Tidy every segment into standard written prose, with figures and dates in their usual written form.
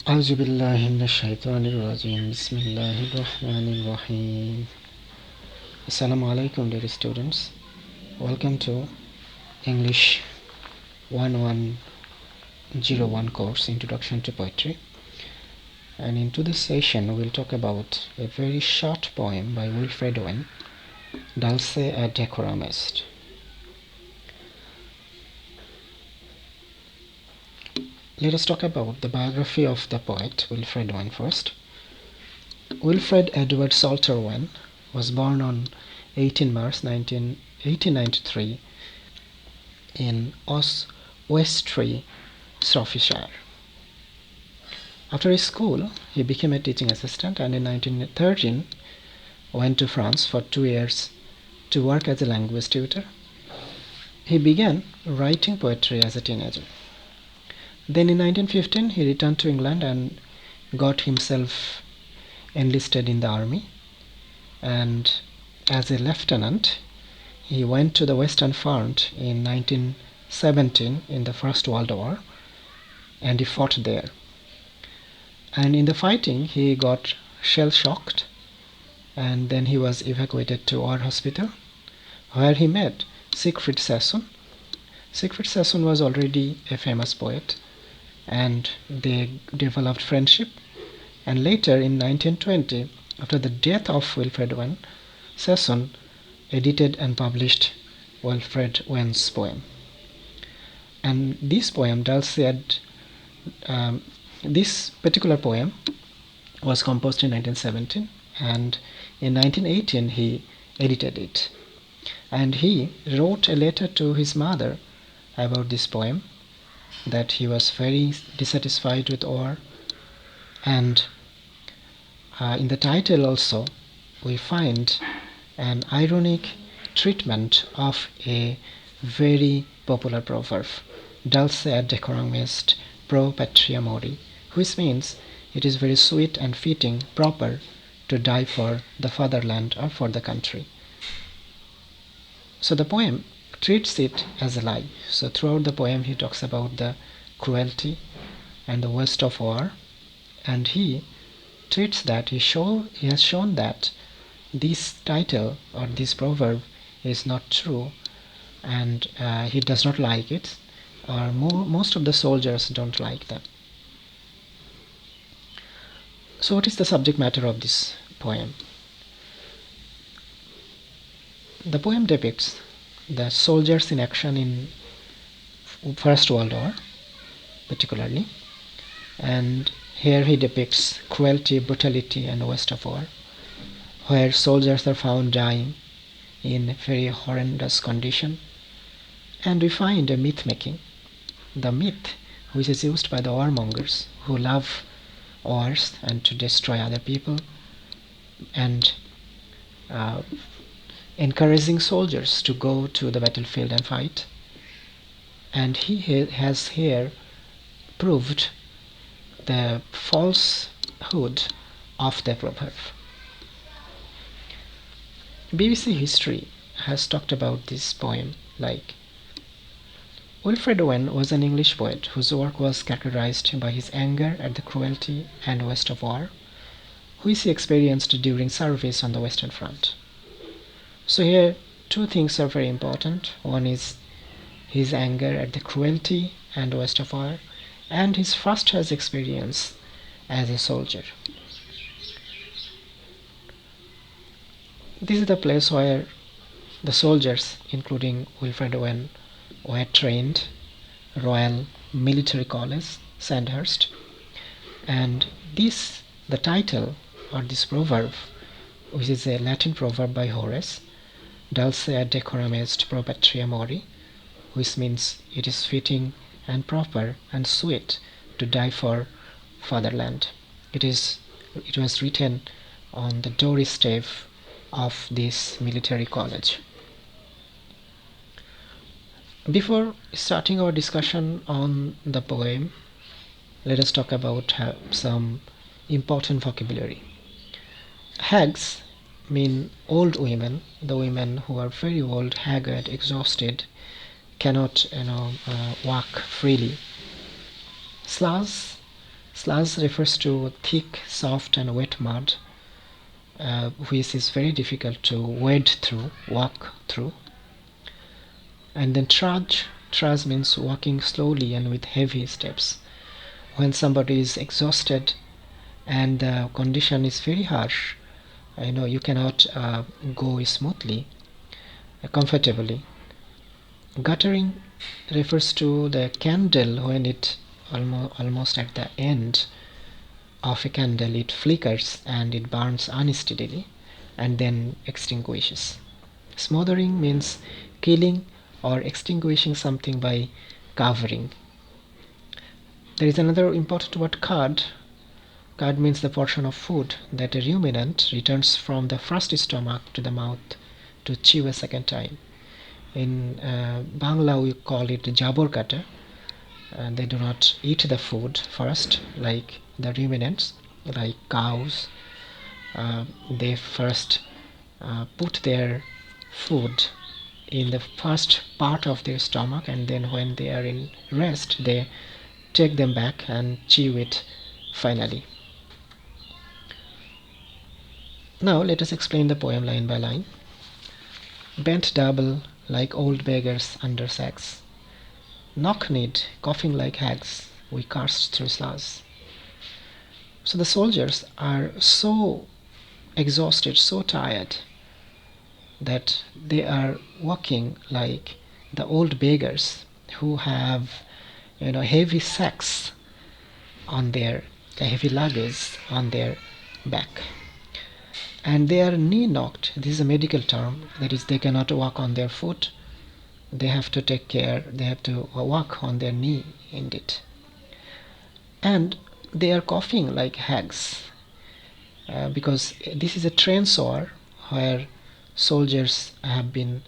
أعوذ بالله من الشيطان الرجيم بسم الله الرحمن الرحيم. Assalamu alaikum, dear students. Welcome to English 1101 course Introduction to Poetry. And in today's session we'll talk about a very short poem by Wilfred Owen, Dulce et Decorum Est. Let us talk about the biography of the poet Wilfred Owen first. Wilfred Edward Salter Owen was born on 18 March 1893 in Oswestry, Shropshire. After his school, he became a teaching assistant and in 1913 went to France for 2 years to work as a language tutor. He began writing poetry as a teenager. Then in 1915 he returned to England and got himself enlisted in the army, and as a lieutenant he went to the Western Front in 1917 in the First World War, and he fought there. And in the fighting he got shell-shocked, and then he was evacuated to War Hospital, where he met Siegfried Sassoon. Siegfried Sassoon was already a famous poet, and they developed friendship. And later in 1920, after the death of Wilfred Owen, Sassoon edited and published Wilfred Owen's poem. And this poem, Dulce, this particular poem was composed in 1917, and in 1918 he edited it. And he wrote a letter to his mother about this poem, that he was very dissatisfied with war. And in the title also we find an ironic treatment of a very popular proverb, Dulce et Decorum Est pro patria mori, which means it is very sweet and fitting, proper to die for the fatherland or for the country. So the poem treats it as a lie. So throughout the poem he talks about the cruelty and the waste of war, and he treats that he has shown that this title or this proverb is not true, and he does not like it, or most of the soldiers don't like them. So what is the subject matter of this poem? The poem depicts the soldiers in action in First World War particularly, and here he depicts cruelty, brutality and waste of war, where soldiers are found dying in a very horrendous condition. And we find a myth making, the myth which is used by the warmongers who love wars and to destroy other people, and encouraging soldiers to go to the battlefield and fight. And he has here proved the falsehood of the proverb. BBC History has talked about this poem like, Wilfred Owen was an English poet whose work was characterized by his anger at the cruelty and waste of war, which he experienced during service on the Western Front. So here two things are very important. One is his anger at the cruelty and waste of war, and his first-hand experience as a soldier. This is the place where the soldiers, including Wilfred Owen, were trained, Royal Military College, Sandhurst. And this, the title or this proverb, which is a Latin proverb by Horace, Dulce et Decorum Est pro patria mori, which means it is fitting and proper and sweet to die for fatherland. It was written on the doorstep of this military college. Before starting our discussion on the poem, let us talk about some important vocabulary. Hags mean old women, the women who are very old, haggard, exhausted, cannot walk freely. Slugs Slush refers to thick, soft and wet mud, which is very difficult to walk through. And then trudge means walking slowly and with heavy steps. When somebody is exhausted and the condition is very harsh, you cannot go smoothly, comfortably. Guttering refers to the candle when it almost at the end of a candle it flickers and it burns unsteadily and then extinguishes. Smothering means killing or extinguishing something by covering. There is another important word, cud. Cud means the portion of food that a ruminant returns from the first stomach to the mouth to chew a second time. In Bangla we call it jabor kata. They do not eat the food first like the ruminants, like cows. They first put their food in the first part of their stomach, and then when they are in rest they take them back and chew it finally. Now let us explain the poem line by line. Bent double like old beggars under sacks, knock-kneed, coughing like hags, we cast through slush. So the soldiers are so exhausted, so tired, that they are walking like the old beggars who have heavy sacks on their heavy luggage on their back, and they are knee knocked. This is a medical term, that is, they cannot walk on their foot, they have to take care, they have to walk on their knee indeed, and they are coughing like hags, because this is a trench war where soldiers have been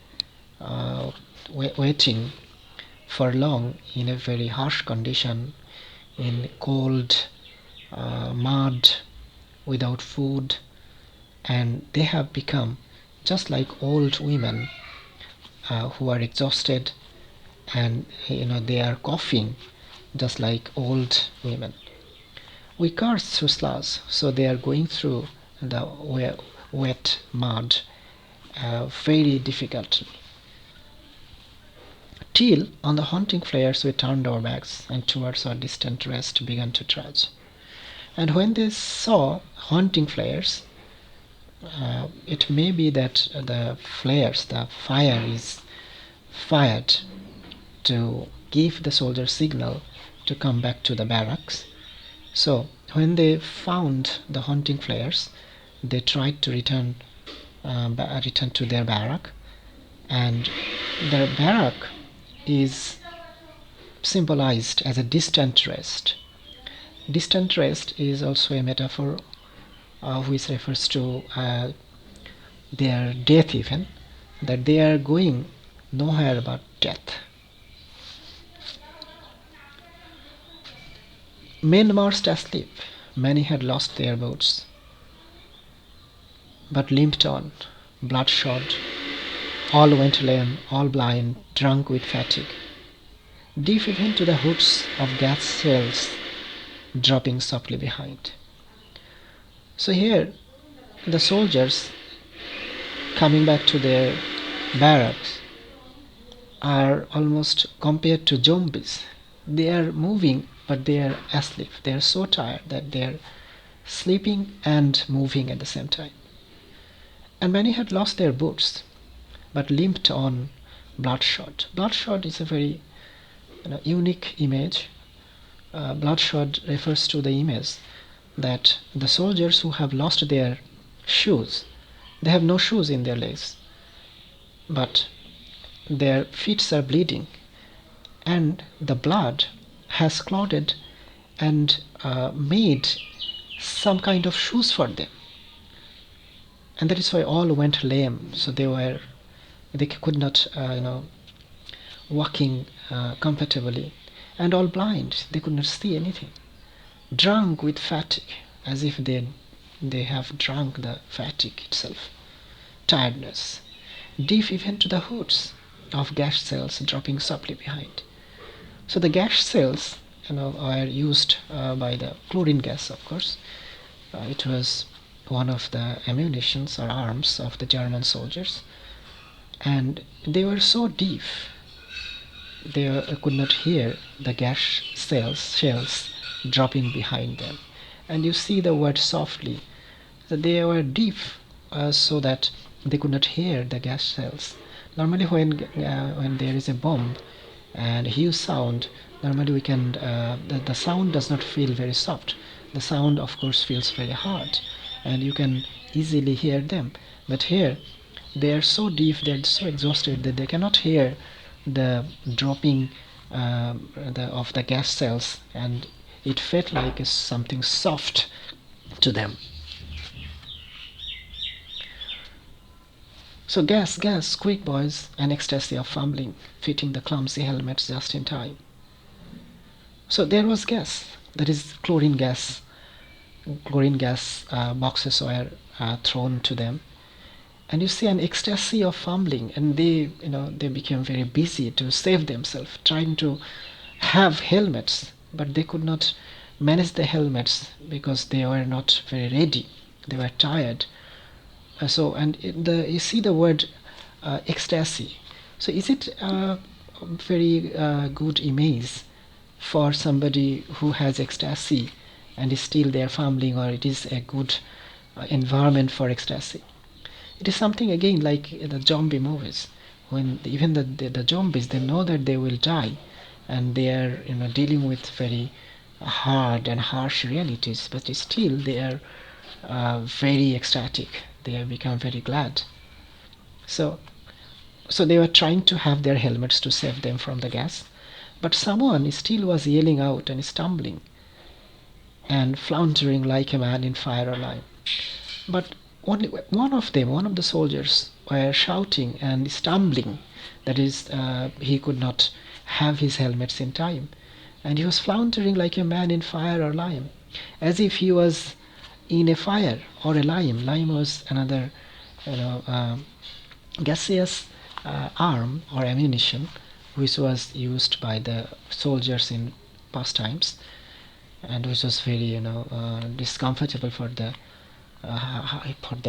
waiting for long in a very harsh condition, in cold mud, without food, and they have become just like old women who are exhausted, and they are coughing just like old women. We cast through slush, so they are going through the wet mud very difficultly. Till on the haunting flares we turned our backs, and towards our distant rest began to trudge. And when they saw haunting flares, it may be that the fire is fired to give the soldiers signal to come back to the barracks. So when they found the haunting flares, they tried to return to their barrack, and their barrack is symbolized as a distant rest. Distant rest is also a metaphor which refers to their death, even that they are going nowhere but death. Men marched asleep, many had lost their boats, but limped on, bloodshot, all went lame, all blind, drunk with fatigue, deaf even to the hoods of gas cells dropping softly behind. So here the soldiers coming back to their barracks are almost compared to zombies. They are moving, but they are asleep. They are so tired that they are sleeping and moving at the same time. And many had lost their boots, but limped on, bloodshot. Bloodshot is a very unique image. Bloodshot refers to the image that the soldiers who have lost their shoes, they have no shoes in their legs, but their feet are bleeding, and the blood has clotted and made some kind of shoes for them, and that is why all went lame. So they could not walking comfortably, and all blind, they could not see anything, drunk with fatigue, as if they have drunk the fatigue itself, tiredness, deaf even to the hoods of gas cells dropping softly behind. So the gas cells were used by the chlorine gas, of course. It was one of the ammunitions or arms of the German soldiers, and they were so deep they could not hear the gas shells dropping behind them. And you see the word softly, that they were deep, so that they could not hear the gas shells. Normally, when there is a bomb and huge sound, normally we can the sound does not feel very soft. The sound, of course, feels very hard, and you can easily hear them. But here, they are so deep, they are so exhausted that they cannot hear the dropping of the gas cells, and it felt like something soft to them. So gas, quick boys, an ecstasy of fumbling, fitting the clumsy helmets just in time. So there was gas, that is chlorine gas. Chlorine gas boxes were thrown to them, and you see an ecstasy of fumbling, and they became very busy to save themselves, trying to have helmets, but they could not manage the helmets because they were not very ready. They were tired. You see the word ecstasy. So is it a very good image for somebody who has ecstasy and is still there fumbling, or it is a good environment for ecstasy? It is something again like the zombie movies, when even the zombies, they know that they will die, and they are dealing with very hard and harsh realities, but still they are very ecstatic. They have become very glad. So they were trying to have their helmets to save them from the gas, but someone still was yelling out and stumbling and floundering like a man in fire or lime. But only one of the soldiers, were shouting and stumbling. That is, he could not have his helmets in time, and he was floundering like a man in fire or lime, as if he was in a fire or a lime. Lime was another, gaseous arm or ammunition, which was used by the soldiers in past times, and which was very discomfortable for the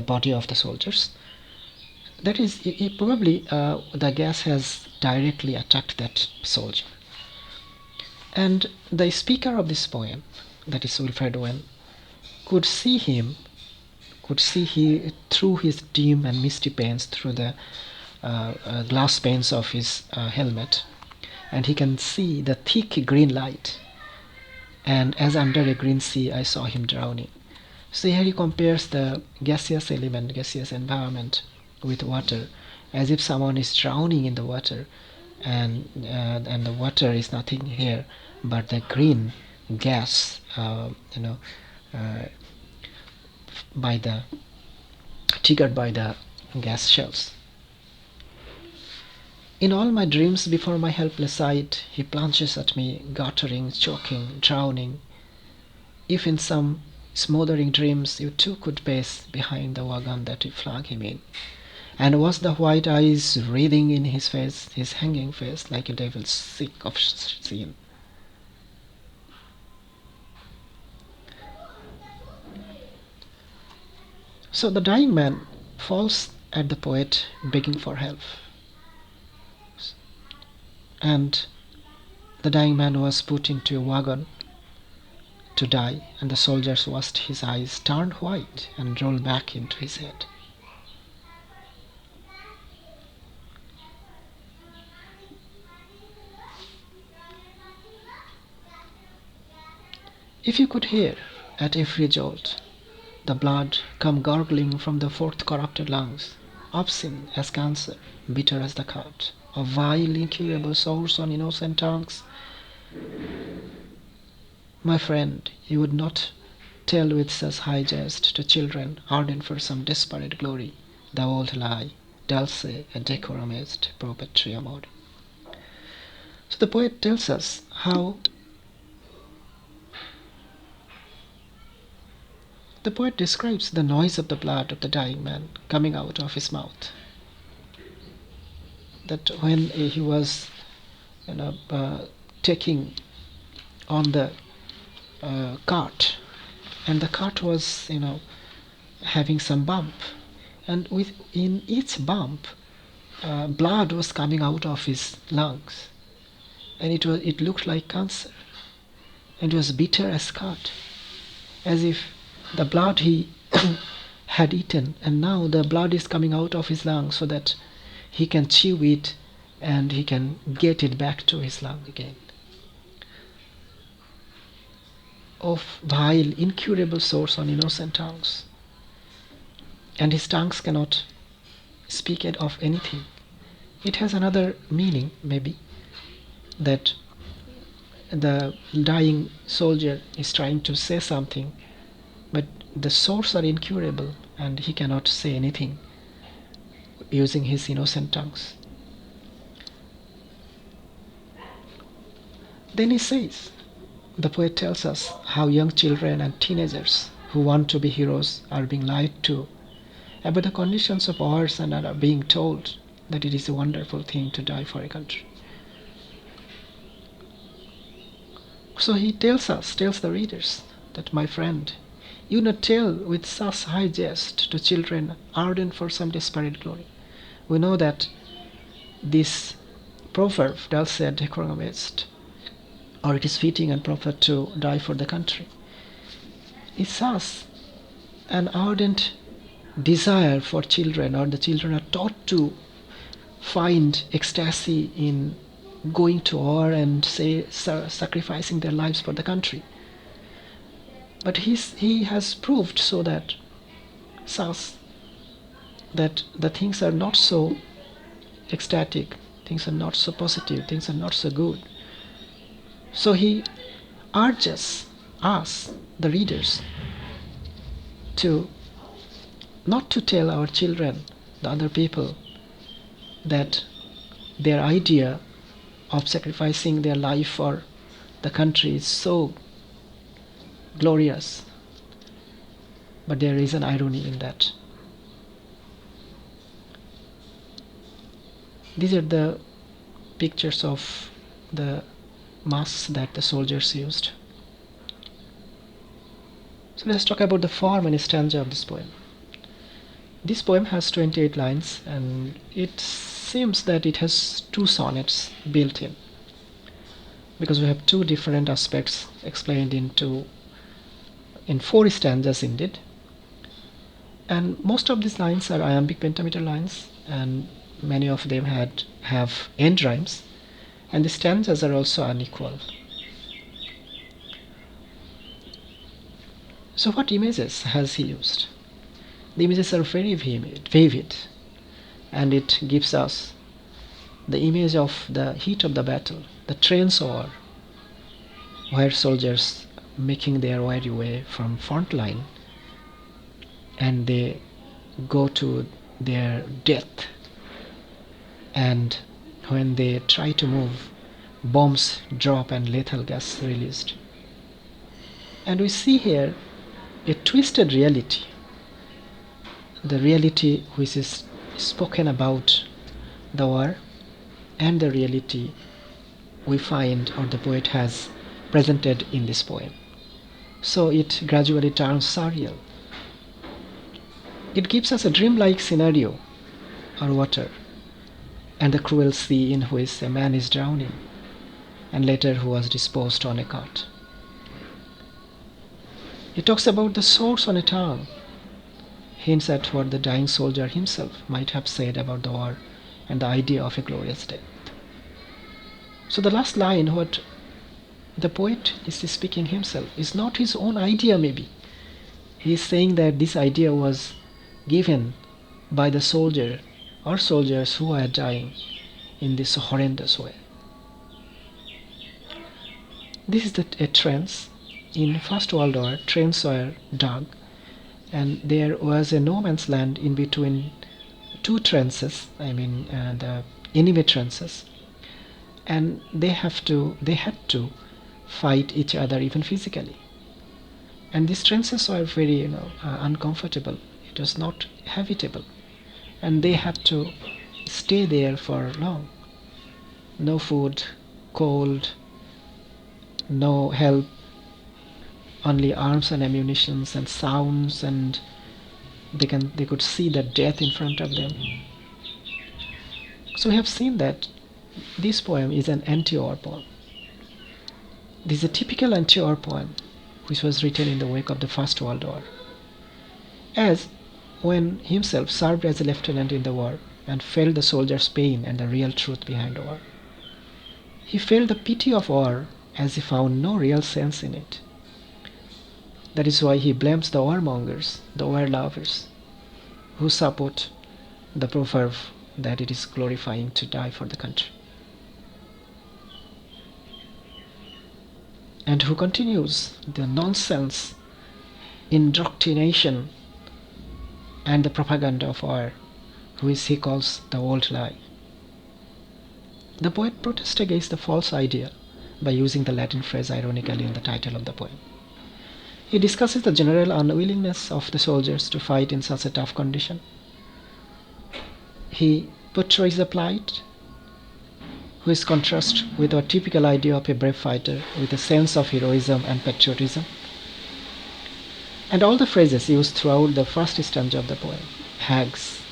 body of the soldiers. That is, probably the gas has directly attacked that soldier. And the speaker of this poem, that is Wilfred Owen, could see he through his dim and misty panes, through the glass panes of his helmet, and he can see the thick green light. And as under a green sea, I saw him drowning. So here he compares the gaseous element, gaseous environment with water, as if someone is drowning in the water, and the water is nothing here but the green gas, by the triggered by the gas shells. In all my dreams before my helpless sight, he plunges at me, guttering, choking, drowning. If in some smothering dreams you too could pace behind the wagon that you flung him in, and watch the white eyes wreathing in his face, his hanging face, like a devil sick of sin. So the dying man falls at the poet, begging for help. And the dying man was put into a wagon to die, and the soldiers watched his eyes turn white and roll back into his head. If you could hear at every jolt the blood come gurgling from the fourth corrupted lungs, obscene as cancer, bitter as the cut, a vile incurable source on innocent tongues, my friend, you would not tell with such high jest to children ardent for some desperate glory the old lie, Dulce et Decorum Est, propetri amore. So the poet tells us how the poet describes the noise of the blood of the dying man coming out of his mouth. That when he was taking on the cart, and the cart was, having some bump, and in each bump, blood was coming out of his lungs, and it looked like cancer, and it was bitter as scud, as if the blood he had eaten, and now the blood is coming out of his lungs so that he can chew it and he can get it back to his lung again. Of vile, incurable source on innocent tongues, and his tongues cannot speak it of anything. It has another meaning, maybe, that the dying soldier is trying to say something, but the sores are incurable and he cannot say anything using his innocent tongues. Then he says, the poet tells us how young children and teenagers who want to be heroes are being lied to about the conditions of wars and are being told that it is a wonderful thing to die for a country. So he tells the readers, that my friend, you not tell with such high jest to children ardent for some desperate glory. We know that this proverb, Dulce et Decorum Est, or it is fitting and proper to die for the country, is thus an ardent desire for children, or the children are taught to find ecstasy in going to war and sacrificing their lives for the country. But he has proved so that the things are not so ecstatic, things are not so positive, things are not so good. So he urges us, the readers, to not to tell our children, the other people, that their idea of sacrificing their life for the country is so glorious. But there is an irony in that. These are the pictures of the masks that the soldiers used. So let's talk about the form and stanza of this poem. This poem has 28 lines, and it seems that it has 2 sonnets built in, because we have 2 different aspects explained in 4 stanzas indeed. And most of these lines are iambic pentameter lines, and many of them have end rhymes, and the stanzas are also unequal. So what images has he used? The images are very vivid, and it gives us the image of the heat of the battle, the trench war, where soldiers making their weary way from front line, and they go to their death, and when they try to move, bombs drop and lethal gas released. And we see here a twisted reality, the reality which is spoken about the war, and the reality we find, or the poet has presented in this poem. So it gradually turns surreal. It gives us a dreamlike scenario, or water, and the cruel sea in which a man is drowning, and later who was disposed on a cart. It talks about the sores on a tongue, hints at what the dying soldier himself might have said about the war and the idea of a glorious death. So the last line, what the poet is speaking himself, is not his own idea maybe. He is saying that this idea was given by the soldier or soldiers who are dying in this horrendous way. This is a trench. In First World War, trenches were dug, and there was a no man's land in between 2 trenches, the enemy trenches, and they had to fight each other even physically. And these trenches were very uncomfortable. It was not habitable, and they had to stay there for long. No food, cold, no help, only arms and ammunitions and sounds, and they could see the death in front of them. So we have seen that this poem is an anti-war poem. This is a typical anti-war poem which was written in the wake of the First World War. As when himself served as a lieutenant in the war and felt the soldiers' pain and the real truth behind war, he felt the pity of war as he found no real sense in it. That is why he blames the warmongers, the war lovers, who support the proverb that it is glorifying to die for the country, and who continues the nonsense indoctrination and the propaganda of war, which he calls the old lie. The poet protests against the false idea by using the Latin phrase ironically in the title of the poem. He discusses the general unwillingness of the soldiers to fight in such a tough condition. He portrays the plight, which contrasts with our typical idea of a brave fighter with a sense of heroism and patriotism. And all the phrases used throughout the first stanza of the poem, hags,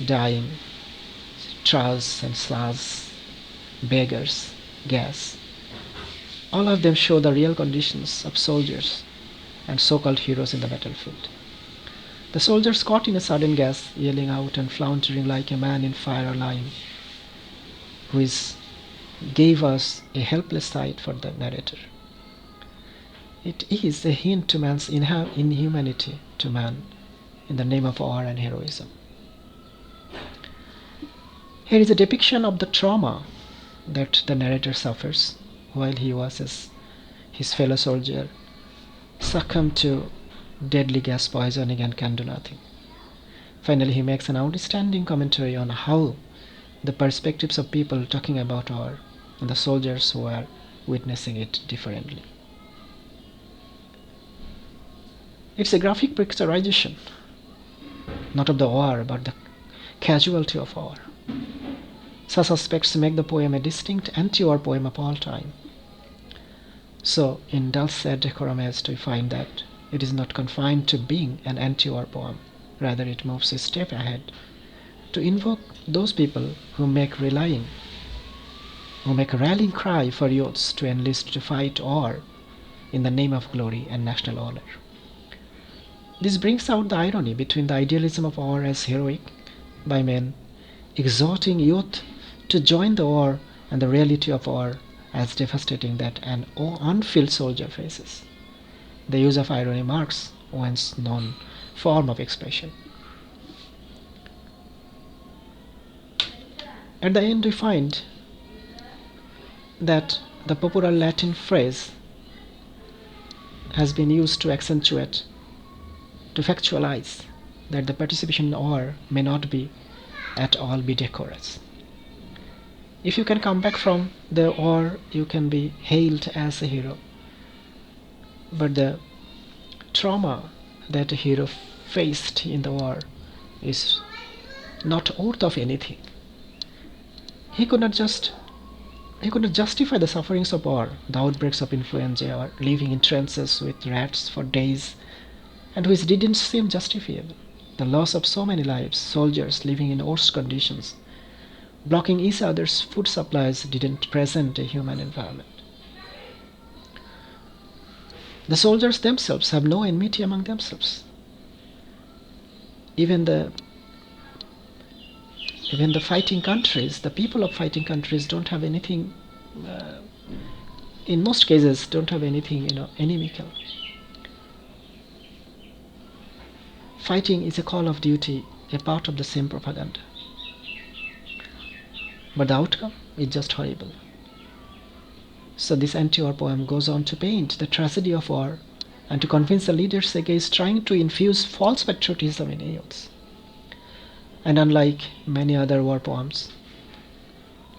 dying, trus and slurs, beggars, gas, all of them show the real conditions of soldiers and so-called heroes in the battlefield. The soldiers caught in a sudden gas, yelling out and floundering like a man in fire or lime, which gave us a helpless sight for the narrator. It is a hint to man's inhumanity to man in the name of war and heroism. Here is a depiction of the trauma that the narrator suffers while he watches his fellow soldier succumb to deadly gas poisoning and can do nothing. Finally, he makes an outstanding commentary on how the perspectives of people talking about war and the soldiers who are witnessing it differently. It's a graphic picturization, not of the war, but the casualty of war. Such aspects make the poem a distinct anti-war poem of all time. So, in Dulce, Decorum Est, we find that it is not confined to being an anti-war poem. Rather, it moves a step ahead to invoke those people who make a rallying cry for youths to enlist to fight war in the name of glory and national honor. This brings out the irony between the idealism of war as heroic by men exhorting youth to join the war and the reality of war as devastating that an unfilled soldier faces. The use of irony marks one's known form of expression. At the end, we find that the popular Latin phrase has been used to accentuate, to factualize that the participation in war may not be at all be decorous. If you can come back from the war, you can be hailed as a hero. But the trauma that a hero faced in the war is not worth of anything. He could not justify the sufferings of war, the outbreaks of influenza, or living in trenches with rats for days, and which didn't seem justifiable. The loss of so many lives, soldiers living in worse conditions, blocking each other's food supplies, didn't present a human environment. The soldiers themselves have no enmity among themselves. Even the fighting countries, the people of fighting countries don't have anything, in most cases, don't have anything, inimical. Fighting is a call of duty, a part of the same propaganda. But the outcome is just horrible. So this anti-war poem goes on to paint the tragedy of war and to convince the leaders against trying to infuse false patriotism in youths. And unlike many other war poems,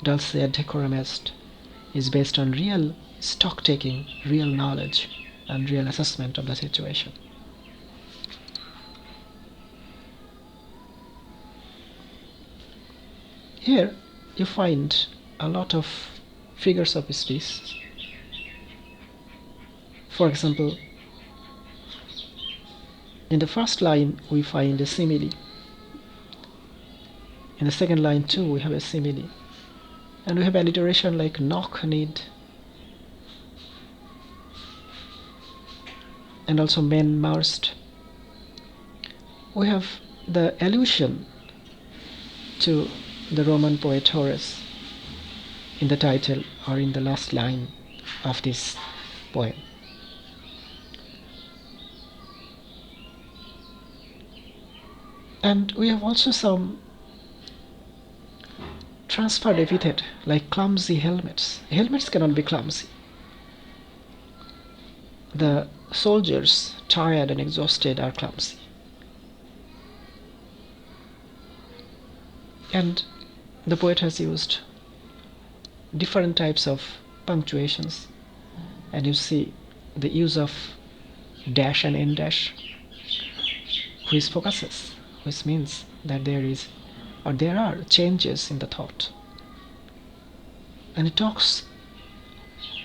Dulce Decorum Est is based on real stock-taking, real knowledge, and real assessment of the situation. Here you find a lot of figures of speech For example, in the first line we find a simile. In the second line too we have a simile. And we have alliteration like knock need, and also men marched. We have the allusion to the Roman poet Horace in the title or in the last line of this poem. And we have also some transferred epithet like clumsy helmets. Helmets cannot be clumsy. The soldiers, tired and exhausted, are clumsy. And the poet has used different types of punctuations, and you see the use of dash and end dash, which focuses, which means that there are changes in the thought, and it talks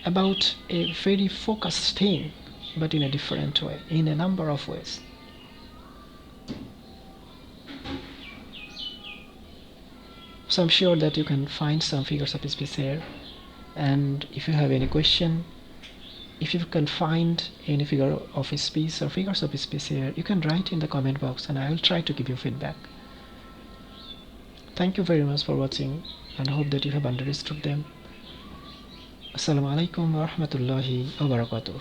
about a very focused thing, but in a different way, in a number of ways. So I'm sure that you can find some figures of speech here, and if you have any question, if you can find any figure of speech or figures of speech here, you can write in the comment box and I will try to give you feedback. Thank you very much for watching and hope that you have understood them. Assalamu alaikum wa rahmatullahi wa barakatuh.